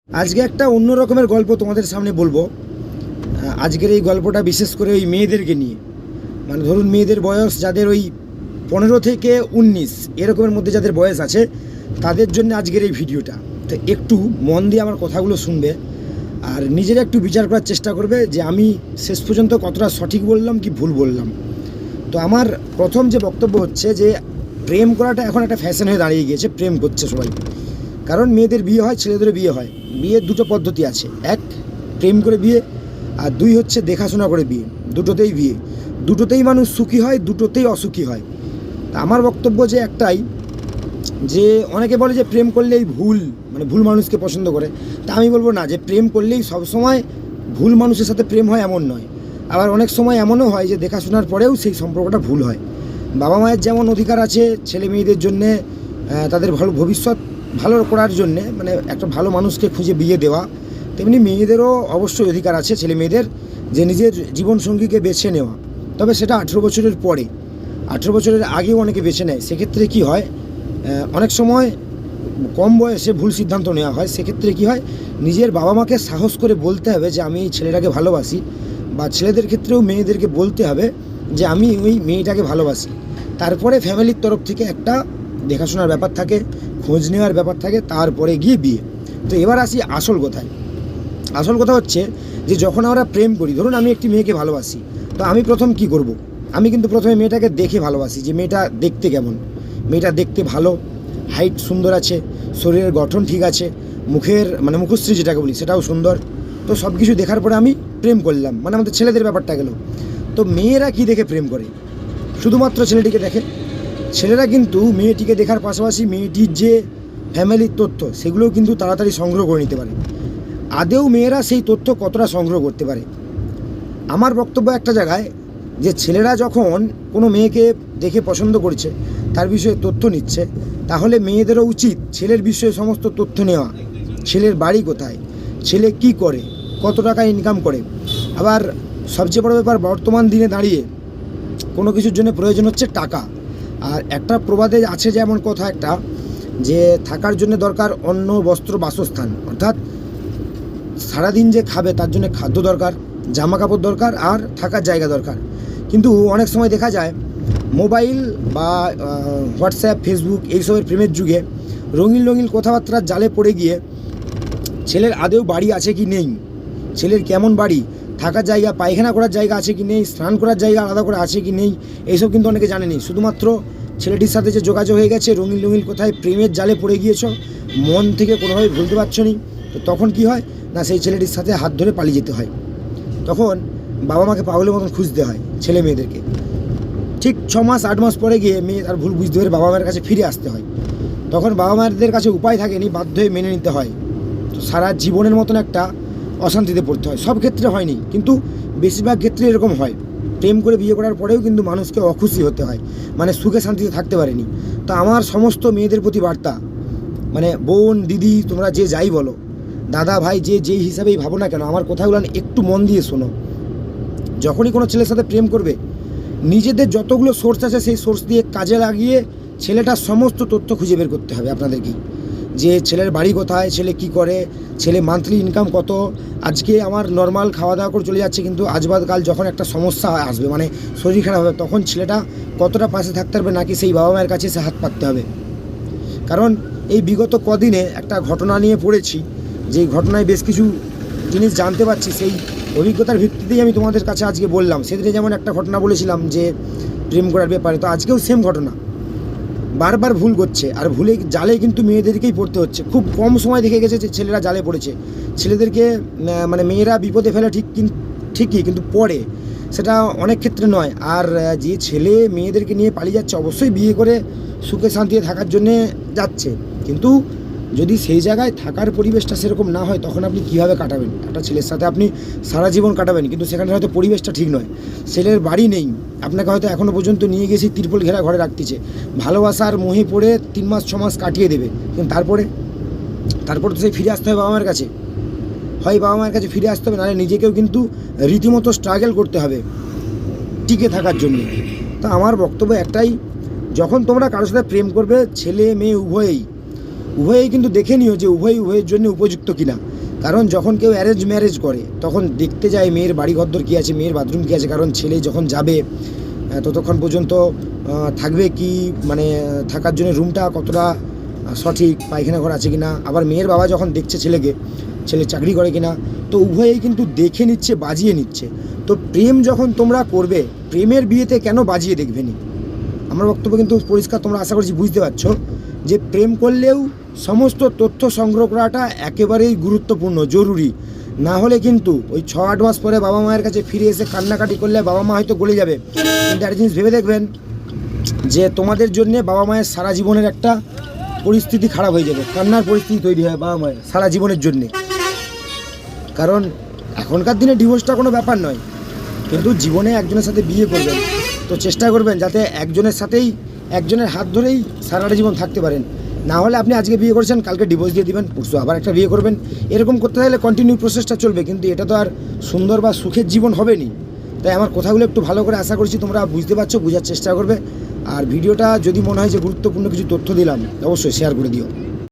আজকে একটা অন্য রকমের গল্প তোমাদের সামনে বলবো। আজকের এই গল্পটা বিশেষ করে ওই মেয়েদেরকে নিয়ে, মানে ধরুন মেয়েদের বয়স যাদের ওই 15 থেকে 19 এরকমের মধ্যে যাদের বয়স আছে তাদের জন্য আজকের এই ভিডিওটা। তো একটু মন দিয়ে আমার কথাগুলো শুনবে আর নিজেরা একটু বিচার করার চেষ্টা করবে যে আমি শেষ পর্যন্ত কতটা সঠিক বললাম কি ভুল বললাম। তো আমার প্রথম যে বক্তব্য হচ্ছে যে প্রেম করাটা এখন একটা ফ্যাশন হয়ে দাঁড়িয়ে গিয়েছে। প্রেম করছে সবাই, কারণ মেয়েদের বিয়ে হয়, ছেলেদেরও বিয়ে হয়। বিয়ের দুটো পদ্ধতি আছে, এক প্রেম করে বিয়ে, আর দুই হচ্ছে দেখাশোনা করে বিয়ে। দুটোতেই বিয়ে, দুটোতেই মানুষ সুখী হয়, দুটোতেই অসুখী হয়। তা আমার বক্তব্য যে একটাই, যে অনেকে বলে যে প্রেম করলেই ভুল, মানে ভুল মানুষকে পছন্দ করে। তা আমি বলবো না, যে প্রেম করলেই সবসময় ভুল মানুষের সাথে প্রেম হয় এমন নয়। আবার অনেক সময় এমনও হয় যে দেখাশোনার পরেও সেই সম্পর্কটা ভুল হয়। বাবা মায়ের যেমন অধিকার আছে ছেলে মেয়েদের জন্যে তাদের ভালো ভবিষ্যৎ ভালো করার জন্যে, মানে একটা ভালো মানুষকে খুঁজে বিয়ে দেওয়া, তেমনি মেয়েদেরও অবশ্যই অধিকার আছে ছেলে মেয়েদের যে নিজের জীবনসঙ্গীকে বেছে নেওয়া। তবে সেটা 18 বছরের পরে, 18 বছরের আগেও অনেকে বেছে নেয়। সেক্ষেত্রে কি হয়, অনেক সময় কম বয়সে ভুল সিদ্ধান্ত নেওয়া হয়। সেক্ষেত্রে কি হয়, নিজের বাবা মাকে সাহস করে বলতে হবে যে আমি এই ছেলেটাকে ভালোবাসি, বা ছেলেদের ক্ষেত্রেও মেয়েদেরকে বলতে হবে যে আমি ওই মেয়েটাকে ভালোবাসি। তারপরে ফ্যামিলির তরফ থেকে একটা দেখাশোনার ব্যাপার থাকে, খোঁজ নেওয়ার ব্যাপার থাকে, তারপরে গিয়ে বিয়ে। তো এবার আসি আসল কথায়। আসল কথা হচ্ছে যে যখন আমরা প্রেম করি, ধরুন আমি একটি মেয়েকে ভালোবাসি, তো আমি প্রথম কি করব, আমি কিন্তু প্রথমে মেয়েটাকে দেখে ভালোবাসি যে মেয়েটা দেখতে কেমন। মেয়েটা দেখতে ভালো, হাইট সুন্দর আছে, শরীরের গঠন ঠিক আছে, মুখের মানে মুখশ্রী যেটাকে বলি সেটাও সুন্দর। তো সব কিছু দেখার পরে আমি প্রেম করলাম, মানে আমাদের ছেলেদের ব্যাপারটা গেল। তো মেয়েরা কি দেখে প্রেম করে, শুধুমাত্র ছেলেটিকে দেখে। ছেলেরা কিন্তু মেয়েটিকে দেখার পাশাপাশি মেয়েটির যে ফ্যামিলির তথ্য সেগুলোও কিন্তু তাড়াতাড়ি সংগ্রহ করে নিতে পারে। আদেও মেয়েরা সেই তথ্য কতটা সংগ্রহ করতে পারে? আমার বক্তব্য একটা জায়গায়, যে ছেলেরা যখন কোনো মেয়েকে দেখে পছন্দ করছে, তার বিষয়ে তথ্য নিচ্ছে, তাহলে মেয়েদেরও উচিত ছেলের বিষয়ে সমস্ত তথ্য নেওয়া। ছেলের বাড়ি কোথায়, ছেলে কি করে, কত টাকা ইনকাম করে। আবার সবচেয়ে বড় ব্যাপার, বর্তমান দিনে দাঁড়িয়ে কোনো কিছুর জন্য প্রয়োজন হচ্ছে টাকা। আর একটা প্রবাদে আছে যেমন কথা একটা, যে থাকার জন্য দরকার অন্ন, বস্ত্র, বাসস্থান। অর্থাৎ সারাদিন যে খাবে তার জন্য খাদ্য দরকার, জামা কাপড় দরকার, আর থাকার জায়গা দরকার। কিন্তু অনেক সময় দেখা যায় মোবাইল বা হোয়াটসঅ্যাপ, ফেসবুক এইসবের প্রেমের যুগে রঙিন রঙিন কথাবার্তার জালে পড়ে গিয়ে ছেলের আদেও বাড়ি আছে কি নেই, ছেলের কেমন বাড়ি, থাকার জায়গা, পায়খানা করার জায়গা আছে কি নেই, স্নান করার জায়গা আলাদা করে আছে কি নেই, এইসব কিন্তু অনেকে জানেনি। শুধুমাত্র ছেলেটির সাথে যে যোগাযোগ হয়ে গেছে, রঙিন রঙিন কোথায় প্রেমের জালে পড়ে গিয়েছ, মন থেকে কোনোভাবে ভুলতে পারছো নি। তো তখন কি হয় না, সেই ছেলেটির সাথে হাত ধরে পালিয়ে যেতে হয়। তখন বাবা মাকে পাগলের মতন খুঁজতে হয় ছেলে মেয়েদেরকে। ঠিক 6 মাস 8 মাস পরে গিয়ে মেয়ে তার ভুল বুঝতে পেরে বাবা মায়ের কাছে ফিরে আসতে হয়। তখন বাবা মায়েদের কাছে উপায় থাকেনি, বাধ্য হয়ে মেনে নিতে হয়। তো সারা জীবনের মতন একটা অশান্তিতে পড়তে হয়। সব ক্ষেত্রে হয়নি, কিন্তু বেশিরভাগ ক্ষেত্রে এরকম হয়। প্রেম করে বিয়ে করার পরেও কিন্তু মানুষকে অখুশি হতে হয়, মানে সুখে শান্তিতে থাকতে পারেনি। তো আমার সমস্ত মেয়েদের প্রতি বার্তা, মানে বোন, দিদি, তোমরা যে যাই বলো, দাদা, ভাই, যে যেই হিসাবেই ভাবো না কেন, আমার কথাগুলো একটু মন দিয়ে শোনো। যখনই কোনো ছেলের সাথে প্রেম করবে, নিজেদের যতগুলো সোর্স আছে সেই সোর্স দিয়ে কাজে লাগিয়ে ছেলেটার সমস্ত তথ্য খুঁজে বের করতে হবে আপনাদেরকে। যে ছেলের বাড়ি কোথায়, ছেলে কি করে, ছেলে মান্থলি ইনকাম কত। আজকে আমার নর্মাল খাওয়া দাওয়া করে চলে যাচ্ছে, কিন্তু আজবাদ কাল যখন একটা সমস্যা আসবে, মানে শরীর খারাপ হবে, তখন ছেলেটা কতটা পাশে থাকতে পারবে, নাকি সেই বাবা মায়ের কাছে সে হাত পাততে হবে। কারণ এই বিগত কদিনে একটা ঘটনা নিয়ে পড়েছি, যেই ঘটনায় বেশ কিছু জিনিস জানতে পারছি। সেই অভিজ্ঞতার ভিত্তিতেই আমি তোমাদের কাছে আজকে বললাম। সেদিনে যেমন একটা ঘটনা বলেছিলাম যে প্রেম করার ব্যাপারে, তো আজকেও সেম ঘটনা। বারবার ভুল করছে, আর ভুলে জালে কিন্তু মেয়েদেরকেই পড়তে হচ্ছে। খুব কম সময় দেখে গেছে যে ছেলেরা জালে পড়েছে। ছেলেদেরকে মানে মেয়েরা বিপদে ফেলে ঠিকই, কিন্তু পড়ে, সেটা অনেক ক্ষেত্রে নয়। আর যে ছেলে মেয়েদেরকে নিয়ে পালিয়ে যাচ্ছে, অবশ্যই বিয়ে করে সুখে শান্তিতে থাকার জন্যে যাচ্ছে, কিন্তু যদি সেই জায়গায় থাকার পরিবেশটা সেরকম না হয়, তখন আপনি কীভাবে কাটাবেন? একটা ছেলের সাথে আপনি সারা জীবন কাটাবেন, কিন্তু সেখানে হয়তো পরিবেশটা ঠিক নয়, ছেলের বাড়ি নেই, আপনাকে হয়তো এখনও পর্যন্ত নিয়ে গেছি তিরপল ঘেরা ঘরে রাখতেছে, ভালোবাসার মোহে পড়ে 3 মাস 6 মাস কাটিয়ে দেবে, কিন্তু তারপরে তো সেই ফিরে আসতে হবে বাবা মায়ের কাছে। হয় বাবা মায়ের কাছে ফিরে আসতে হবে, নাহলে নিজেকেও কিন্তু রীতিমতো স্ট্রাগল করতে হবে টিকে থাকার জন্য। তা আমার বক্তব্য একটাই, যখন তোমরা কারোর সাথে প্রেম করবে, ছেলে মেয়ে উভয়েই কিন্তু দেখে নিও যে উভয়ের জন্য উপযুক্ত কিনা। কারণ যখন কেউ অ্যারেঞ্জ ম্যারেজ করে তখন দেখতে যায় মেয়ের বাড়ি ঘরদোর কী আছে, মেয়ের বাথরুম কী আছে, কারণ ছেলে যখন যাবে ততক্ষণ পর্যন্ত থাকবে কি, মানে থাকার জন্য রুমটা কতটা সঠিক, পায়খানা ঘর আছে কি না, আবার মেয়ের বাবা যখন দেখছে ছেলেকে, ছেলে চাকরি করে কিনা, তো উভয়েই কিন্তু দেখে নিচ্ছে, বাজিয়ে নিচ্ছে। তো প্রেম যখন তোমরা করবে, প্রেমের বিয়েতে কেন বাজিয়ে দেখবে নি? আমার বক্তব্য কিন্তু পরিষ্কার, তোমরা আশা করছি বুঝতে পারছো যে প্রেম করলেও সমস্ত তথ্য সংগ্রহ করাটা একেবারেই গুরুত্বপূর্ণ, জরুরি। না হলে কিন্তু ওই 6-8 মাস পরে বাবা মায়ের কাছে ফিরে এসে কান্নাকাটি করলে বাবা মা হয়তো গলে যাবে, কিন্তু একটা জিনিস ভেবে দেখবেন যে তোমাদের জন্যে বাবা মায়ের সারা জীবনের একটা পরিস্থিতি খারাপ হয়ে যাবে, কান্নার পরিস্থিতি তৈরি হয় বাবা মায়ের সারা জীবনের জন্যে। কারণ এখনকার দিনে ডিভোর্সটা কোনো ব্যাপার নয়, কিন্তু জীবনে একজনের সাথে বিয়ে করবেন তো চেষ্টা করবেন যাতে একজনের সাথেই, একজনের হাত ধরেই সারাটা জীবন থাকতে পারেন। না হলে আপনি আজকে বিয়ে করেছেন, কালকে ডিভোর্স দিয়ে দিবেন, পরশু আবার একটা বিয়ে করবেন, এরকম করতে থাকলে কন্টিনিউ প্রসেসটা চলবে, কিন্তু এটা তো আর সুন্দর বা সুখের জীবন হবে না। তাই আমার কথাগুলো একটু ভালো করে আশা করছি তোমরা বুঝতে পারছো, বোঝার চেষ্টা করবে। আর ভিডিওটা যদি মনে হয় যে গুরুত্বপূর্ণ কিছু তথ্য দিলাম, অবশ্যই শেয়ার করে দিও।